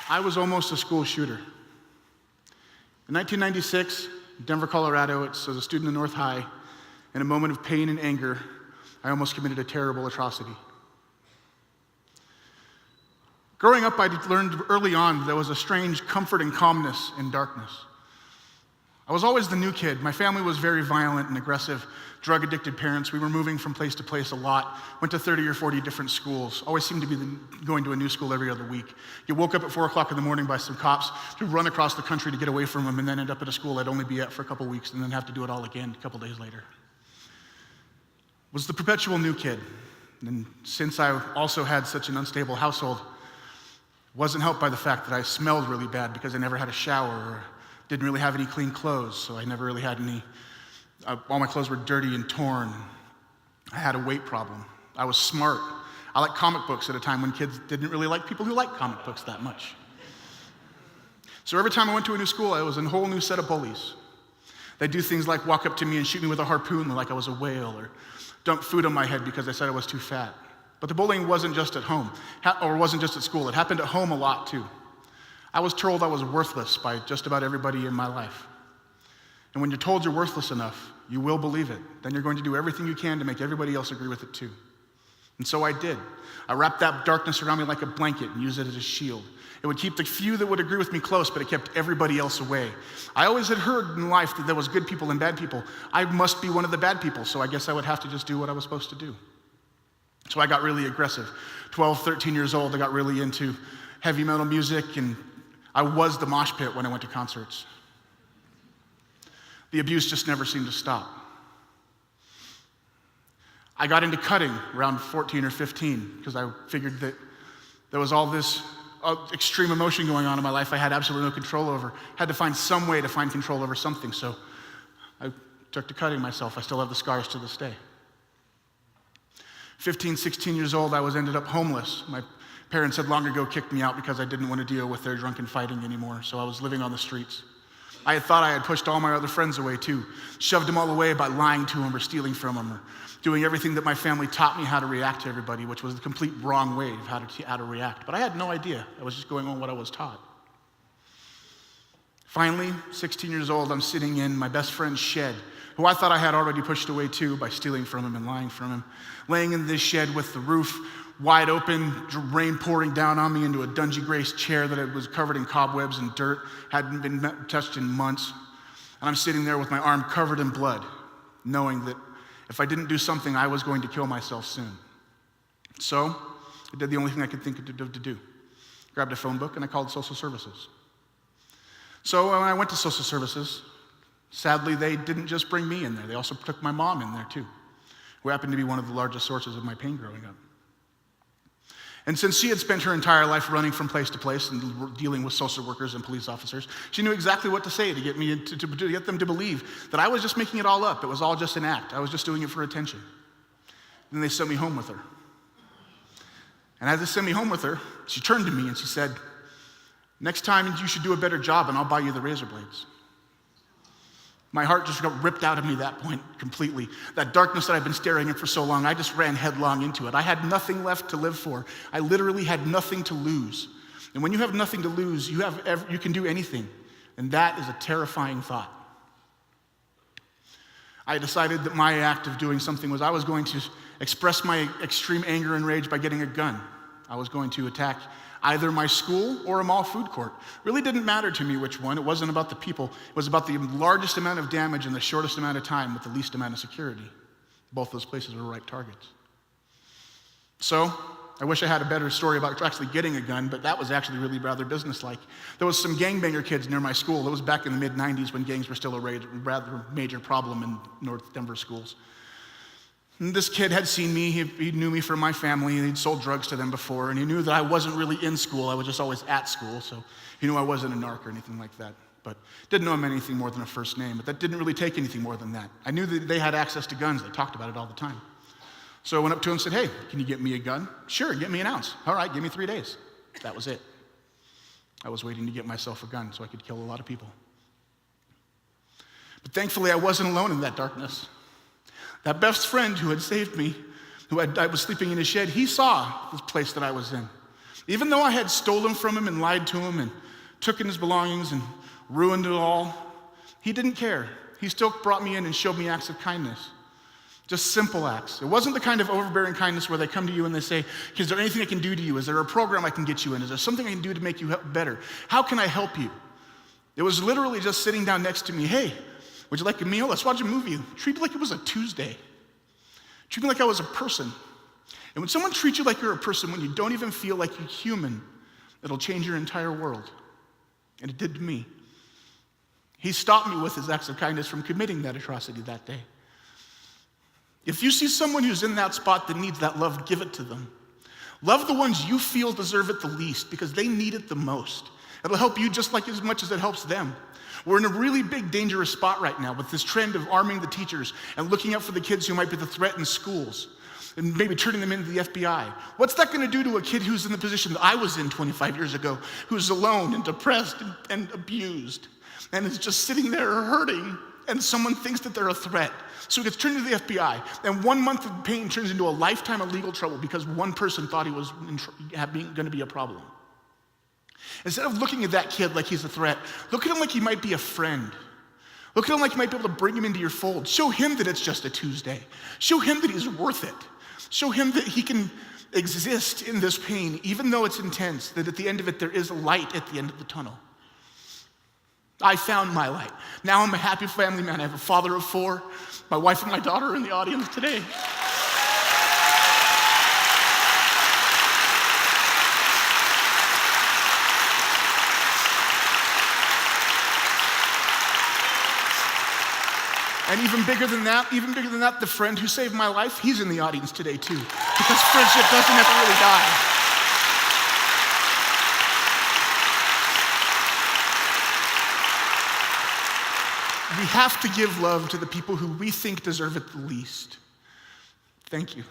I was almost a school shooter. In 1996, Denver, Colorado, as a student in North High, in a moment of pain and anger, I almost committed a terrible atrocity. Growing up, I learned early on there was a strange comfort and calmness in darkness. I was always the new kid. My family was very violent and aggressive, drug-addicted parents. We were moving from place to place a lot, went to 30 or 40 different schools, always seemed to be going to a new school every other week. You woke up at 4 o'clock in the morning by some cops to run across the country to get away from them and then end up at a school I'd only be at for a couple weeks and then have to do it all again a couple days later. Was the perpetual new kid. And since I also had such an unstable household, wasn't helped by the fact that I smelled really bad because I never had a shower or didn't really have any clean clothes, so I never really had any, all my clothes were dirty and torn. I had a weight problem. I was smart. I liked comic books at a time when kids didn't really like people who liked comic books that much. So every time I went to a new school, I was in a whole new set of bullies. They'd do things like walk up to me and shoot me with a harpoon like I was a whale, or dunk food on my head because they said I was too fat. But the bullying wasn't just at home, or wasn't just at school. It happened at home a lot too. I was told I was worthless by just about everybody in my life. And when you're told you're worthless enough, you will believe it. Then you're going to do everything you can to make everybody else agree with it too. And so I did. I wrapped that darkness around me like a blanket and used it as a shield. It would keep the few that would agree with me close, but it kept everybody else away. I always had heard in life that there was good people and bad people. I must be one of the bad people, so I guess I would have to just do what I was supposed to do. So I got really aggressive. 12, 13 years old, I got really into heavy metal music, and I was the mosh pit when I went to concerts. The abuse just never seemed to stop. I got into cutting around 14 or 15 because I figured that there was all this extreme emotion going on in my life I had absolutely no control over. Had to find some way to find control over something, so I took to cutting myself. I still have the scars to this day. 15, 16 years old, I ended up homeless. My parents had long ago kicked me out because I didn't want to deal with their drunken fighting anymore, so I was living on the streets. I had thought I had pushed all my other friends away too, shoved them all away by lying to them or stealing from them or doing everything that my family taught me how to react to everybody, which was the complete wrong way of how to react. But I had no idea. I was just going on what I was taught. Finally, 16 years old, I'm sitting in my best friend's shed, who I thought I had already pushed away too by stealing from him and lying from him, laying in this shed with the roof wide open, rain pouring down on me into a Dungy Grace chair that was covered in cobwebs and dirt, hadn't been touched in months. And I'm sitting there with my arm covered in blood, knowing that if I didn't do something, I was going to kill myself soon. So I did the only thing I could think of to do. Grabbed a phone book and I called social services. So when I went to social services, sadly, they didn't just bring me in there. They also took my mom in there too, who happened to be one of the largest sources of my pain growing up. And since she had spent her entire life running from place to place and dealing with social workers and police officers, she knew exactly what to say to get me to get them to believe that I was just making it all up. It was all just an act. I was just doing it for attention. Then they sent me home with her. And as they sent me home with her, she turned to me and she said, "Next time you should do a better job and I'll buy you the razor blades." My heart just got ripped out of me at that point completely. That darkness that I've been staring at for so long, I just ran headlong into it. I had nothing left to live for. I literally had nothing to lose. And when you have nothing to lose, you can do anything. And that is a terrifying thought. I decided that my act of doing something was I was going to express my extreme anger and rage by getting a gun. I was going to attack either my school or a mall food court. Really didn't matter to me which one. It wasn't about the people. It was about the largest amount of damage in the shortest amount of time with the least amount of security. Both those places were ripe targets. So I wish I had a better story about actually getting a gun, but that was actually really rather businesslike. There was some gangbanger kids near my school. It was back in the mid-90s when gangs were still a rather major problem in North Denver schools. And this kid had seen me, he knew me from my family, and he'd sold drugs to them before, and he knew that I wasn't really in school, I was just always at school, so he knew I wasn't a narc or anything like that, but didn't know him anything more than a first name, but that didn't really take anything more than that. I knew that they had access to guns, they talked about it all the time. So I went up to him and said, "Hey, can you get me a gun?" "Sure, get me an ounce." "All right, give me 3 days." That was it. I was waiting to get myself a gun so I could kill a lot of people. But thankfully, I wasn't alone in that darkness. That best friend who had saved me, I was sleeping in his shed, he saw this place that I was in. Even though I had stolen from him and lied to him and taken his belongings and ruined it all, he didn't care. He still brought me in and showed me acts of kindness. Just simple acts. It wasn't the kind of overbearing kindness where they come to you and they say, is there anything I can do to you? Is there a program I can get you in? Is there something I can do to make you better? How can I help you? It was literally just sitting down next to me. Hey, would you like a meal? Let's watch a movie. Treat me like it was a Tuesday. Treat me like I was a person. And when someone treats you like you're a person, when you don't even feel like you're human, it'll change your entire world. And it did to me. He stopped me with his acts of kindness from committing that atrocity that day. If you see someone who's in that spot that needs that love, give it to them. Love the ones you feel deserve it the least because they need it the most. It'll help you just like as much as it helps them. We're in a really big, dangerous spot right now with this trend of arming the teachers and looking out for the kids who might be the threat in schools and maybe turning them into the FBI. What's that going to do to a kid who's in the position that I was in 25 years ago, who's alone and depressed and abused and is just sitting there hurting, and someone thinks that they're a threat? So he gets turned into the FBI, and 1 month of pain turns into a lifetime of legal trouble because one person thought he was going to be a problem. Instead of looking at that kid like he's a threat, look at him like he might be a friend. Look at him like you might be able to bring him into your fold. Show him that it's just a Tuesday. Show him that he's worth it. Show him that he can exist in this pain, even though it's intense, that at the end of it, there is a light at the end of the tunnel. I found my light. Now I'm a happy family man. I have a father of 4. My wife and my daughter are in the audience today. And even bigger than that, the friend who saved my life, he's in the audience today too. Because friendship doesn't have to really die. We have to give love to the people who we think deserve it the least. Thank you.